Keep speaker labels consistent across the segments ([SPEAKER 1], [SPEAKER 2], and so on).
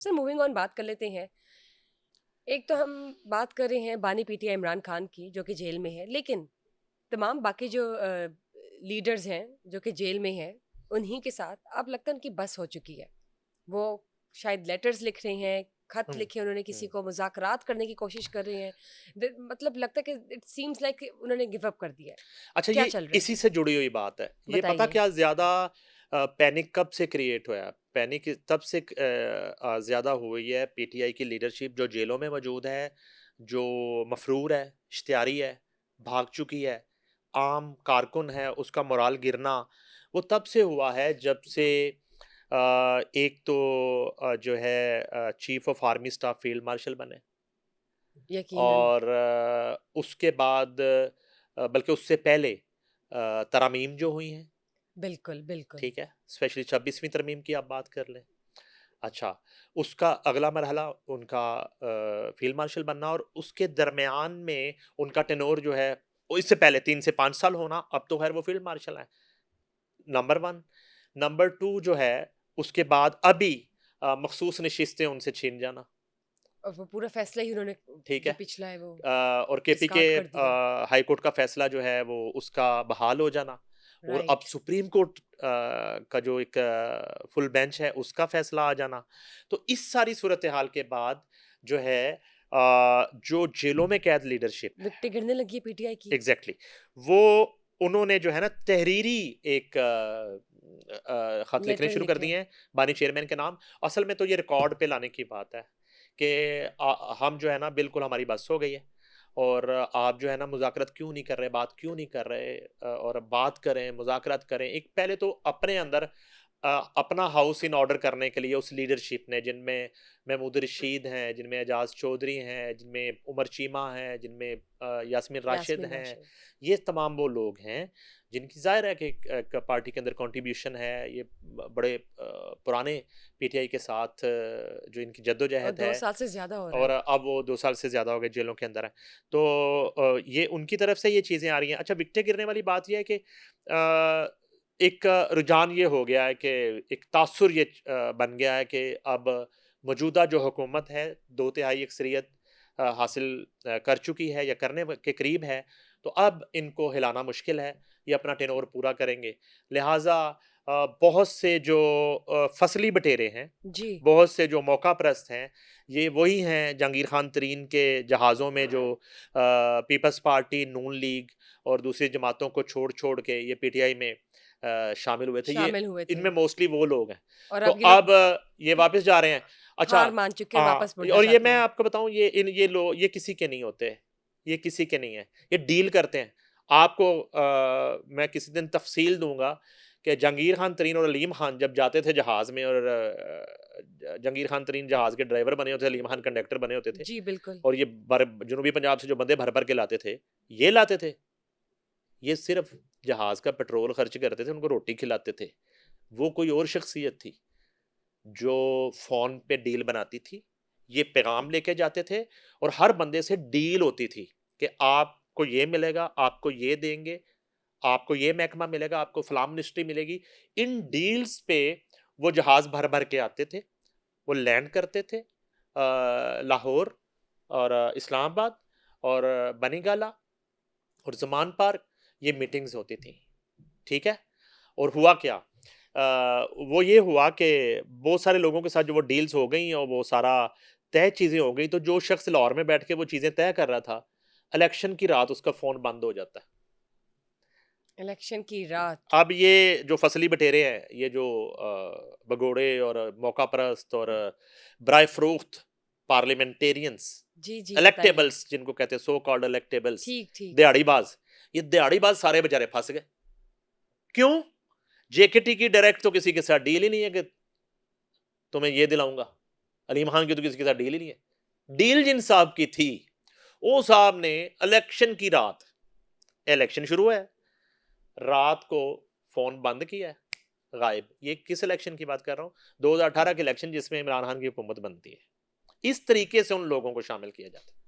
[SPEAKER 1] Sir moving on बात कर लेते हैं। एक तो हम बात कर रहे हैं बानी पीटीआई इमरान खान की जो कि जेल में है, लेकिन तमाम बाकी जो लीडर्स हैं जो कि जेल में हैं, उन्हीं के साथ अब लगता है उनकी बस हो चुकी है। वो शायद लेटर्स लिख रहे हैं, खत
[SPEAKER 2] हुँ,
[SPEAKER 1] लिखे उन्होंने किसी
[SPEAKER 2] हुँ।
[SPEAKER 1] को, मुज़ाकरात करने की कोशिश कर रहे हैं। मतलब लगता है कि इट सीम्स लाइक उन्होंने गिव अप कर दिया है।
[SPEAKER 2] अच्छा,
[SPEAKER 1] क्या
[SPEAKER 2] ये
[SPEAKER 1] चल रहा है
[SPEAKER 2] इसी
[SPEAKER 1] सर?
[SPEAKER 2] से जुड़ी हुई बात है। ये पता
[SPEAKER 1] बताइए।
[SPEAKER 2] क्या ज़्यादा पैनिक कब से क्रिएट हुआ है? पैनिक तब से ज़्यादा हुई है पीटीआई की लीडरशिप जो जेलों में मौजूद है, जो मफ़रूर है, इश्तिहारी है, भाग चुकी है, आम कारकुन है, उसका मोराल गिरना, वो तब से हुआ है जब से एक तो जो है chief of army staff field marshal बने।
[SPEAKER 1] यकीनन।
[SPEAKER 2] और उसके बाद बल्कि उससे पहले तरमीम जो हुई हैं,
[SPEAKER 1] बिल्कुल, बिल्कुल।
[SPEAKER 2] ठीक है? स्पेशली 26वीं तरमीम की आप बात कर लें। अच्छा, उसका अगला मरहला उनका फ़ील्ड मार्शल बनना और उसके दरमियान में उनका टेन्योर जो है, वो इससे पहले 3 से 5 साल होना, अब तो ख़ैर वो फ़ील्ड मार्शल हैं, नंबर 1। नंबर 2 जो है, उसके बाद अभी मखसूस नशिस्तें उनसे छीन जाना,
[SPEAKER 1] और वो पूरा फैसला ही उन्होंने
[SPEAKER 2] ठीक
[SPEAKER 1] जो
[SPEAKER 2] है?
[SPEAKER 1] पिछला है वो
[SPEAKER 2] और केपी के
[SPEAKER 1] डिस्कार्ड कर दिया।
[SPEAKER 2] हाई कोर्ट का फैसला जो है वो उसका बहाल हो जाना और अब
[SPEAKER 1] राइट।
[SPEAKER 2] सुप्रीम कोर्ट का जो एक फुल बेंच है उसका फैसला आ जाना। तो इस सारी सूरत हाल के बाद जो है जो जेलों में कैद लीडरशिप है,
[SPEAKER 1] विकटें गिरने लगी है पीटीआई की।
[SPEAKER 2] एग्जैक्टली वो उन्होंने जो है ना तहरीरी एक खत लिखने
[SPEAKER 1] लेटर
[SPEAKER 2] शुरू कर
[SPEAKER 1] लिखे
[SPEAKER 2] दिए
[SPEAKER 1] हैं।
[SPEAKER 2] हैं बानी चेयरमैन के नाम। असल में तो ये रिकॉर्ड पे लाने की बात है कि हम जो है ना बिल्कुल हमारी बस हो गई है और आप जो है ना मुज़ाकरत क्यों नहीं कर रहे, बात क्यों नहीं कर रहे और बात करें, मुज़ाकरत करें। एक पहले तो अपने अंदर अपना हाउस इन ऑर्डर करने के लिए उस लीडरशिप ने जिनमें महमूद रशीद हैं, जिनमें एजाज चौधरी हैं, जिनमें उमर चीमा हैं, जिनमें यास्मीन राशिद
[SPEAKER 1] यास्मीन
[SPEAKER 2] हैं,
[SPEAKER 1] राशिद।
[SPEAKER 2] ये तमाम वो लोग हैं जिनकी ज़ाहिर है कि एक पार्टी के अंदर कंट्रीब्यूशन है। ये बड़े पुराने पीटीआई के साथ जो इनकी
[SPEAKER 1] और
[SPEAKER 2] जद्दोजहद
[SPEAKER 1] 2
[SPEAKER 2] है
[SPEAKER 1] साल से ज़्यादा हो रहा
[SPEAKER 2] और
[SPEAKER 1] है।
[SPEAKER 2] अब वो 2 साल से ज़्यादा हो गए जेलों के अंदर हैं। तो ये उनकी तरफ से ये चीज़ें आ रही हैं। अच्छा, विकटें गिरने वाली बात ये है कि एक रुझान ये हो गया है कि एक तासुर ये बन गया है कि अब मौजूदा जो हुकूमत है 2 तिहाई अक्सरियत हासिल कर चुकी है या करने के करीब है, तो अब इनको हिलाना मुश्किल है। ये अपना टेन्योर पूरा करेंगे। लिहाज़ा बहुत से जो फसली बटेरे हैं,
[SPEAKER 1] जी।
[SPEAKER 2] बहुत से जो मौका परस्त हैं, ये वही हैं जहांगीर खान तरीन के जहाज़ों में जो पीपल्स पार्टी, नून लीग और दूसरी जमातों को छोड़-छोड़ के ये पीटीआई में शामिल हुए थे। ये
[SPEAKER 1] शामिल हुए थे।
[SPEAKER 2] इनमें मोस्टली वो लोग हैं।
[SPEAKER 1] और
[SPEAKER 2] तो
[SPEAKER 1] अब ये लोग
[SPEAKER 2] अब ये वापस जा रहे हैं। अच्छा,
[SPEAKER 1] हार मान चुके हैं,
[SPEAKER 2] हाँ,
[SPEAKER 1] वापस मुड़ना
[SPEAKER 2] और ये
[SPEAKER 1] चाहते
[SPEAKER 2] मैं
[SPEAKER 1] हैं।
[SPEAKER 2] आपको बताऊँ ये किसी के नहीं होते। ये किसी के नहीं हैं। ये डील करते हैं। आपको मैं किसी दिन तफ़सील दूँगा कि जहांगीर खान तरीन और अलीम खान जब जाते थे जहाज़ में और जहांगीर खान तरीन जहाज़ के ड्राइवर बने होते थे, अलीम खान कंडक्टर बने होते थे
[SPEAKER 1] जी, बिल्कुल।
[SPEAKER 2] और ये जनूबी पंजाब से जो बंदे भर-भर के लाते थे, ये लाते थे। ये सिर्फ़ जहाज़ का पेट्रोल खर्च करते थे, उनको रोटी खिलाते थे। वो कोई और शख्सियत थी, जो फ़ोन पे डील बनाती थी। ये पैगाम लेके जाते थे और हर बंदे से डील होती थी कि आपको ये मिलेगा, आपको ये देंगे, आपको ये महकमा मिलेगा, आपको फलाँ मिनिस्ट्री मिलेगी। इन डील्स पे वो जहाज़ भर-भर के आते थे। वो लैंड करते थे लाहौर और इस्लामाबाद और बनीगाला और ज़मान पार्क, ये मीटिंग्स होती थी, ठीक है? और हुआ क्या? वो ये हुआ कि बहुत सारे लोगों के साथ जो वो डील्स हो गई और वो सारा तय चीज़ें हो गई, तो जो शख्स लाहौर में बैठ के वो चीज़ें तय कर रहा था, इलेक्शन की रात उसका फ़ोन बंद हो जाता है।
[SPEAKER 1] इलेक्शन की रात।
[SPEAKER 2] अब ये जो फसली बटेरे हैं, ये जो भगोड़े और मौका परस्त और बराए-फ़रोख्त पार्लियामेंटेरियंस,
[SPEAKER 1] जी, जी, बताइए।
[SPEAKER 2] इलेक्टेबल्स जिनको कहते हैं, सो कॉल्ड इलेक्टेबल्स,
[SPEAKER 1] ठीक, ठीक।
[SPEAKER 2] दिहाड़ीबाज़, ये दिहाड़ीबाज़ सारे बेचारे फँस गए। क्यों? जेकेटी की डायरेक्ट तो किसी के साथ डील ही नहीं है कि तुम्हें ये दिलाऊँगा। अलीम खान की तो किसी के साथ डील ही नहीं है। डील जिन साहब की थी, वो साहब ने इलेक्शन की रात, इलेक्शन शुरू है, रात को फ़ोन बंद किया है, गायब। ये किस इलेक्शन की बात कर रहा हूँ? 2018 के इलेक्शन जिसमें इमरान खान की हुकूमत बनती है। इस तरीके से उन लोगों को शामिल किया जाता है,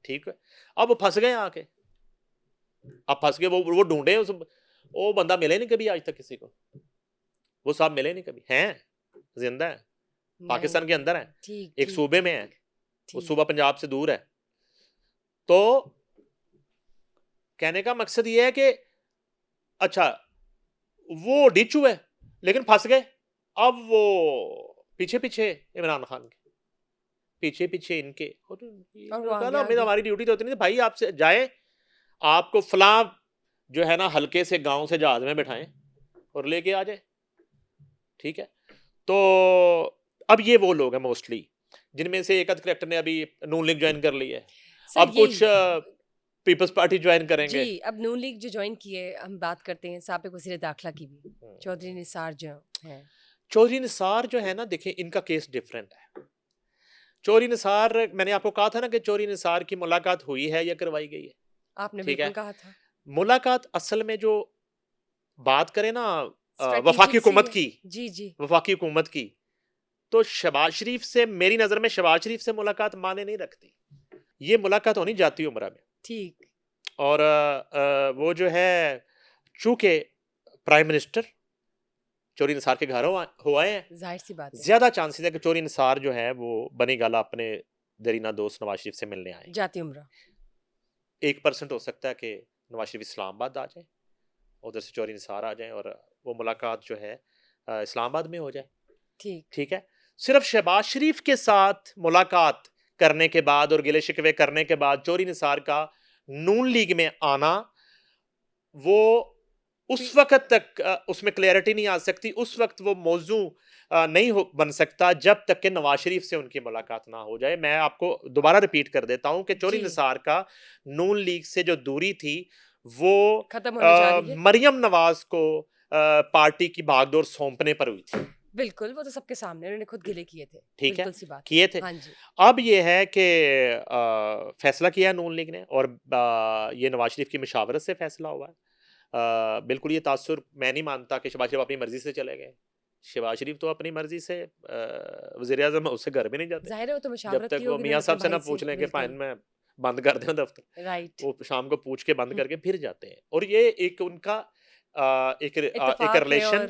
[SPEAKER 2] ठीक है? अब वो फँस गए आके। अब फँस गए, वो ढूँढे उस वो बंदा मिले नहीं कभी आज तक किसी को। वो साहब मिले नहीं कभी। हैं, ज़िंदा हैं। पाकिस्तान के अंदर है,
[SPEAKER 1] ठीक
[SPEAKER 2] एक
[SPEAKER 1] ठीक
[SPEAKER 2] सूबे में
[SPEAKER 1] ठीक
[SPEAKER 2] है, वो
[SPEAKER 1] ठीक
[SPEAKER 2] सूबा पंजाब से दूर है। तो कहने का मकसद ये है कि अच्छा वो डिचू है लेकिन फंस गए, अब वो पीछे पीछे इमरान खान के पीछे पीछे इनके, और
[SPEAKER 1] और वो
[SPEAKER 2] इन्होंने कहा
[SPEAKER 1] आगे
[SPEAKER 2] ना हमें तो
[SPEAKER 1] आगे
[SPEAKER 2] हमारी ड्यूटी तो होती नहीं थी भाई, आपसे जाए आपको फला जो है ना हल्के से गांव से जहाज में बैठाएं और लेके आ जाए, ठीक है। तो अब ये वो लोग हैं मोस्टली जिनमें से एक आध करेक्टर ने अभी नून लीग ज्वाइन कर ली है,
[SPEAKER 1] सर
[SPEAKER 2] अब
[SPEAKER 1] ये
[SPEAKER 2] कुछ पीपल्स पार्टी ज्वाइन
[SPEAKER 1] जी
[SPEAKER 2] करेंगे।
[SPEAKER 1] अब नून लीग जो ज्वाइन किए हम बात करते हैं साबिक वज़ीर दाखिला की भी, चौधरी निसार जो हैं।
[SPEAKER 2] चौधरी निसार जो है ना, देखिए इनका केस डिफरेंट है। चौधरी निसार, मैंने आपको कहा था ना कि चौधरी निसार की मुलाकात हुई है या करवाई गई है,
[SPEAKER 1] आपने
[SPEAKER 2] ठीक
[SPEAKER 1] बिल्कुल
[SPEAKER 2] है।
[SPEAKER 1] कहा था
[SPEAKER 2] मुलाकात असल में जो बात करें ना वफाकी
[SPEAKER 1] स्ट्रेटेजिक सी
[SPEAKER 2] हुकूमत
[SPEAKER 1] है।
[SPEAKER 2] की,
[SPEAKER 1] जी जी
[SPEAKER 2] वफाकी हुकूमत की, तो शहबाज शरीफ से, मेरी नजर में शहबाज शरीफ से मुलाकात माने नहीं रखती। ये मुलाकात होनी जाती उम्र में,
[SPEAKER 1] ठीक
[SPEAKER 2] और वो जो है चूंकि प्राइम मिनिस्टर चौधरी निसार के घर हो आए हैं,
[SPEAKER 1] जाहिर सी बात है
[SPEAKER 2] ज्यादा चांसेस है कि चौधरी निसार जो है वो बनी गाला अपने दरीना दोस्त नवाज शरीफ से मिलने आए।
[SPEAKER 1] जाती उम्र
[SPEAKER 2] 1% हो सकता है कि नवाज शरीफ इस्लामाबाद आ जाए, उधर से चौधरी निसार आ जाए और वो मुलाकात जो है इस्लामाबाद में हो जाए,
[SPEAKER 1] ठीक
[SPEAKER 2] ठीक है। सिर्फ शहबाज शरीफ के साथ मुलाकात करने के बाद और गिले शिकवे करने के बाद चौधरी निसार का नून लीग में आना, वो उस वक्त तक उसमें क्लैरिटी नहीं आ सकती, उस वक्त वो मौजू नहीं हो बन सकता जब तक कि नवाज शरीफ से उनकी मुलाकात ना हो जाए। मैं आपको दोबारा रिपीट कर देता हूं कि चौधरी
[SPEAKER 1] जी
[SPEAKER 2] निसार का नून लीग से जो दूरी थी वो
[SPEAKER 1] खत्म होने जा रही है।
[SPEAKER 2] मरियम नवाज को पार्टी की भागदौड़ सौंपने पर हुई थी,
[SPEAKER 1] बिल्कुल वो तो सबके सामने उन्होंने खुद गिले किए थे।
[SPEAKER 2] ठीक है,
[SPEAKER 1] बिल्कुल सी बात है।
[SPEAKER 2] किए थे।
[SPEAKER 1] हाँ जी
[SPEAKER 2] अब ये है कि फैसला किया है नून लीग ने, और ये नवाज शरीफ की मशावरत से फैसला हुआ है। बिल्कुल ये तासुर मैं नहीं मानता कि शहबाज शरीफ अपनी मर्जी से चले गए। शहबाज शरीफ तो अपनी मर्जी से वजीर आजम उससे घर भी नहीं जाते
[SPEAKER 1] जाहिर है वो तो
[SPEAKER 2] जब
[SPEAKER 1] मुशावरत
[SPEAKER 2] तक
[SPEAKER 1] की
[SPEAKER 2] वो
[SPEAKER 1] होगी
[SPEAKER 2] मियाँ
[SPEAKER 1] उन्होंने
[SPEAKER 2] साहब
[SPEAKER 1] अपने
[SPEAKER 2] से ना
[SPEAKER 1] भाई
[SPEAKER 2] पूछ
[SPEAKER 1] से।
[SPEAKER 2] लें कि
[SPEAKER 1] बिल्कुल
[SPEAKER 2] फाइन में बंद कर दें दफ्तर,
[SPEAKER 1] राइट
[SPEAKER 2] वो शाम को पूछ के बंद करके फिर जाते हैं। और ये एक उनका एक
[SPEAKER 1] इत्तेफाक है
[SPEAKER 2] रिलेशन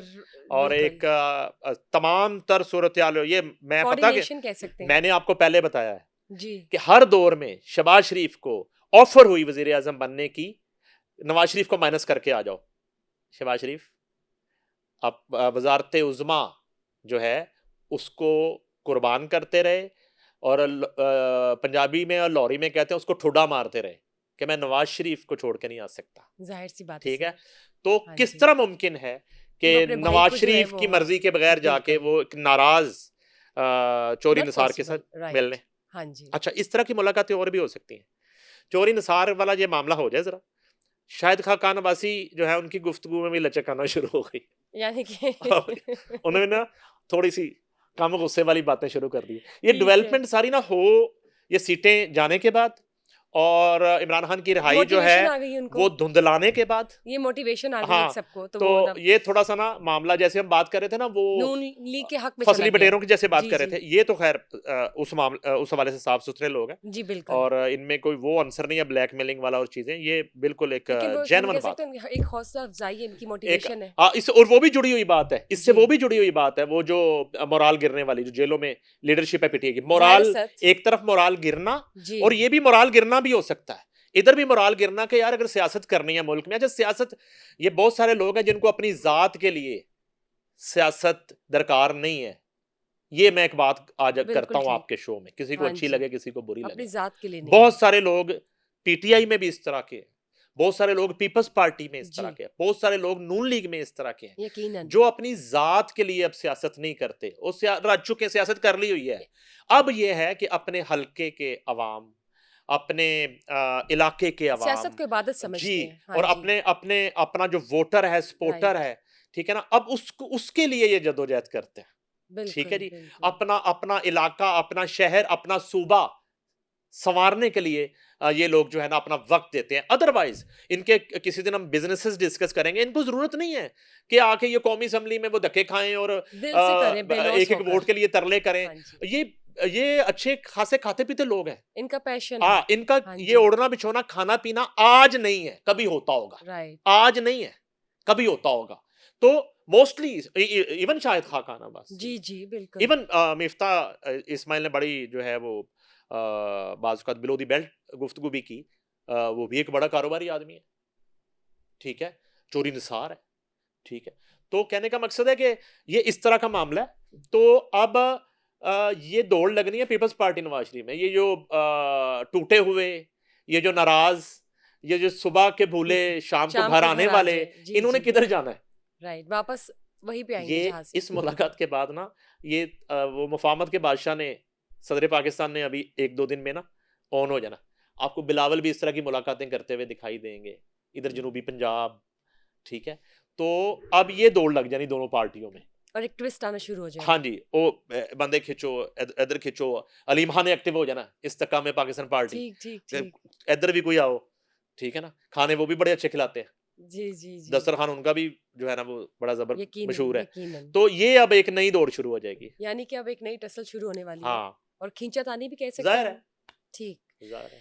[SPEAKER 2] और
[SPEAKER 1] बिल्कुल
[SPEAKER 2] एक तमाम तर सूरत हाल, ये मैं पता कि
[SPEAKER 1] कोऑर्डिनेशन कह सकते हैं।
[SPEAKER 2] मैंने आपको पहले बताया है
[SPEAKER 1] जी
[SPEAKER 2] कि हर दौर में शहबाज शरीफ को ऑफर हुई वजीर आजम बनने की, नवाज शरीफ को माइनस करके आ जाओ, शहबाज शरीफ अब वजारत उज़्मा जो है उसको कुर्बान करते रहे, और पंजाबी में और लाहौरी में कहते हैं उसको ठुड्डा मारते रहे कि मैं नवाज शरीफ को छोड़ के नहीं आ सकता,
[SPEAKER 1] जाहिर सी बात है
[SPEAKER 2] ठीक है।
[SPEAKER 1] सर।
[SPEAKER 2] तो
[SPEAKER 1] हाँ
[SPEAKER 2] किस
[SPEAKER 1] जी
[SPEAKER 2] तरह मुमकिन है
[SPEAKER 1] कि
[SPEAKER 2] कि
[SPEAKER 1] वो अपने भाई
[SPEAKER 2] नवाज
[SPEAKER 1] को जो है
[SPEAKER 2] शरीफ
[SPEAKER 1] वो
[SPEAKER 2] की मर्जी के बगैर जाके
[SPEAKER 1] बिल्कुल
[SPEAKER 2] वो एक नाराज चौधरी
[SPEAKER 1] नॉट
[SPEAKER 2] निसार के साथ
[SPEAKER 1] पॉसिबल
[SPEAKER 2] मिल
[SPEAKER 1] राइट।
[SPEAKER 2] लें।
[SPEAKER 1] हाँ जी
[SPEAKER 2] अच्छा, इस तरह की मुलाकातें और भी हो सकती हैं। चौधरी निसार वाला ये मामला हो जाए जरा, शायद खान अब्बासी जो है उनकी गुफ्तगू में भी लचक आना शुरू हो गई।
[SPEAKER 1] यानी कि
[SPEAKER 2] अब उन्होंने ना थोड़ी सी कम गुस्से वाली बातें शुरू कर दी। ये
[SPEAKER 1] ठीक है
[SPEAKER 2] डेवलपमेंट सारी ना हो, ये सीटें जाने के बाद और इमरान खान की रिहाई जो है
[SPEAKER 1] मोटिवेशन आ गई उनको।
[SPEAKER 2] वो धुंधलाने के बाद,
[SPEAKER 1] ये मोटिवेशन आ गई एक
[SPEAKER 2] हाँ,
[SPEAKER 1] सबको तो
[SPEAKER 2] तो
[SPEAKER 1] वो ना
[SPEAKER 2] ये थोड़ा सा ना मामला, जैसे हम बात कर रहे थे ना वो
[SPEAKER 1] नून लीग के हक में चला
[SPEAKER 2] फसली
[SPEAKER 1] गया।
[SPEAKER 2] बटेरों की जैसे बात
[SPEAKER 1] जी
[SPEAKER 2] कर रहे
[SPEAKER 1] जी
[SPEAKER 2] थे, ये तो खैर उस हवाले से साफ सुथरे लोग हैं,
[SPEAKER 1] जी बिल्कुल।
[SPEAKER 2] और इनमें कोई वो आंसर नहीं है ब्लैकमेलिंग वाला और चीजें, ये बिल्कुल एक
[SPEAKER 1] लेकिन वो हम
[SPEAKER 2] जेन्युइन
[SPEAKER 1] कह
[SPEAKER 2] बात
[SPEAKER 1] सकते हैं एक हौसला अफजाई है, इनकी
[SPEAKER 2] एक
[SPEAKER 1] मोटिवेशन है।
[SPEAKER 2] इस, और वो भी जुड़ी हुई बात है इससे,
[SPEAKER 1] जी
[SPEAKER 2] वो भी जुड़ी हुई बात है, वो जो मोराल गिरने वाली जो जेलों में लीडरशिप है पिटिए की,
[SPEAKER 1] जाहिर
[SPEAKER 2] मोराल
[SPEAKER 1] सच
[SPEAKER 2] एक तरफ मोराल गिरना,
[SPEAKER 1] जी
[SPEAKER 2] और ये भी मोराल गिरना भी हो सकता है, इधर भी मोराल गिरना कि यार अगर सियासत करनी है मुल्क में। अच्छा, सियासत, ये बहुत सारे लोग हैं जिनको अपनी जात के लिए सियासत दरकार नहीं है। ये मैं एक बात आज
[SPEAKER 1] बिल्कुल
[SPEAKER 2] करता हूं
[SPEAKER 1] ठीक।
[SPEAKER 2] आपके शो में, किसी को
[SPEAKER 1] हाँ
[SPEAKER 2] अच्छी
[SPEAKER 1] जी
[SPEAKER 2] लगे किसी को बुरी
[SPEAKER 1] अपनी
[SPEAKER 2] लगे।
[SPEAKER 1] जात के लिए नहीं।
[SPEAKER 2] बहुत सारे लोग पीटीआई में भी इस तरह के हैं, बहुत सारे लोग पीपल्स पार्टी में इस तरह
[SPEAKER 1] जी
[SPEAKER 2] के हैं, बहुत सारे लोग नून लीग में इस तरह के हैं,
[SPEAKER 1] यकीनन
[SPEAKER 2] जो अपनी जात के लिए अब सियासत नहीं करते, वो रज चुके, सियासत कर ली हुई है। अब ये है कि अपने हलके के अवाम, अपने इलाके के अवाम,
[SPEAKER 1] सियासत को इबादत समझते
[SPEAKER 2] जी,
[SPEAKER 1] हैं। हाँ
[SPEAKER 2] और
[SPEAKER 1] जी
[SPEAKER 2] अपने अपने अपना जो वोटर है, सपोर्टर
[SPEAKER 1] राइट
[SPEAKER 2] है, ठीक है ना, अब उसको उसके लिए ये जद्दोजहद करते हैं, ठीक
[SPEAKER 1] बिल्कुल
[SPEAKER 2] है जी।
[SPEAKER 1] बिल्कुल
[SPEAKER 2] अपना अपना इलाका, अपना शहर, अपना सूबा संवारने के लिए ये लोग जो है ना अपना वक्त देते हैं। अदरवाइज इनके, किसी दिन हम बिजनेसेस डिस्कस करेंगे, इनको जरूरत नहीं है कि आके ये कौमी असेंबली में वो धक्के खाएं और
[SPEAKER 1] दिल से करें बेलौस
[SPEAKER 2] एक एक
[SPEAKER 1] होकर।
[SPEAKER 2] वोट के लिए तरले करें।
[SPEAKER 1] हाँ जी
[SPEAKER 2] ये अच्छे खासे खाते पीते लोग हैं।
[SPEAKER 1] इनका पैशन है।
[SPEAKER 2] इनका
[SPEAKER 1] हाँ
[SPEAKER 2] ये
[SPEAKER 1] जी
[SPEAKER 2] ओढ़ना बिछोना खाना पीना आज नहीं है, कभी होता होगा,
[SPEAKER 1] राइट
[SPEAKER 2] आज नहीं है, कभी होता होगा। तो मोस्टली इवन शाहिद खान अब्बास,
[SPEAKER 1] जी बिल्कुल।
[SPEAKER 2] इवन मिफ्ता इस्माइल ने बड़ी जो है वो बाज़ औक़ात बिलो द बेल्ट गुफ्तगू भी की। वो भी एक बड़ा कारोबारी आदमी है, ठीक है, चोरी निसार है, ठीक है। तो कहने का मकसद है कि ये इस तरह का मामला है। तो अब ये दौड़ लगनी है पीपल्स पार्टी नवाज शरीफ में। ये जो टूटे हुए, ये जो नाराज, ये जो सुबह के भूले शाम को
[SPEAKER 1] शाम
[SPEAKER 2] घर
[SPEAKER 1] को
[SPEAKER 2] आने
[SPEAKER 1] घर आ
[SPEAKER 2] वाले,
[SPEAKER 1] जाए। जी
[SPEAKER 2] इन्होंने
[SPEAKER 1] जी
[SPEAKER 2] किधर जाना है?
[SPEAKER 1] राइट, वापस वहीं पे आएंगे
[SPEAKER 2] ये
[SPEAKER 1] जहाँ से।
[SPEAKER 2] इस मुलाकात के बाद ना, ये वो मुफाहमत के बादशाह ने, सदर पाकिस्तान ने अभी 1-2 दिन में ना ऑन हो जाना। आपको बिलावल भी इस तरह की मुलाकातें करते हुए दिखाई देंगे, इधर जनूबी पंजाब, ठीक है। तो अब ये दौड़ लग जानी दोनों पार्टियों में।
[SPEAKER 1] और एक ट्विस्ट आना शुरू हो
[SPEAKER 2] हाँ
[SPEAKER 1] जाएगा।
[SPEAKER 2] जी, वो बंदे खिंचो, इधर खिंचो, अलीम खान ने एक्टिव हो जाना, इस्तकाम में पाकिस्तान पार्टी,
[SPEAKER 1] ठीक ठीक
[SPEAKER 2] फिर
[SPEAKER 1] ठीक।
[SPEAKER 2] इधर भी कोई आओ, ठीक है ना। खाने वो भी बड़े अच्छे खिलाते हैं,
[SPEAKER 1] जी जी जी
[SPEAKER 2] दस्तरखान उनका भी जो है ना वो बड़ा जबर
[SPEAKER 1] यकीनन
[SPEAKER 2] मशहूर है।
[SPEAKER 1] यकीनन।
[SPEAKER 2] तो ये अब एक नई दौड़ शुरू हो जाएगी।
[SPEAKER 1] यानी कि अब एक नई टसल शुरू होने वाली है।
[SPEAKER 2] हाँ,
[SPEAKER 1] और खींचातानी भी कह सकते
[SPEAKER 2] ज़ाहिर
[SPEAKER 1] हैं
[SPEAKER 2] है,
[SPEAKER 1] हम। ठीक।
[SPEAKER 2] ज़ाहिर है।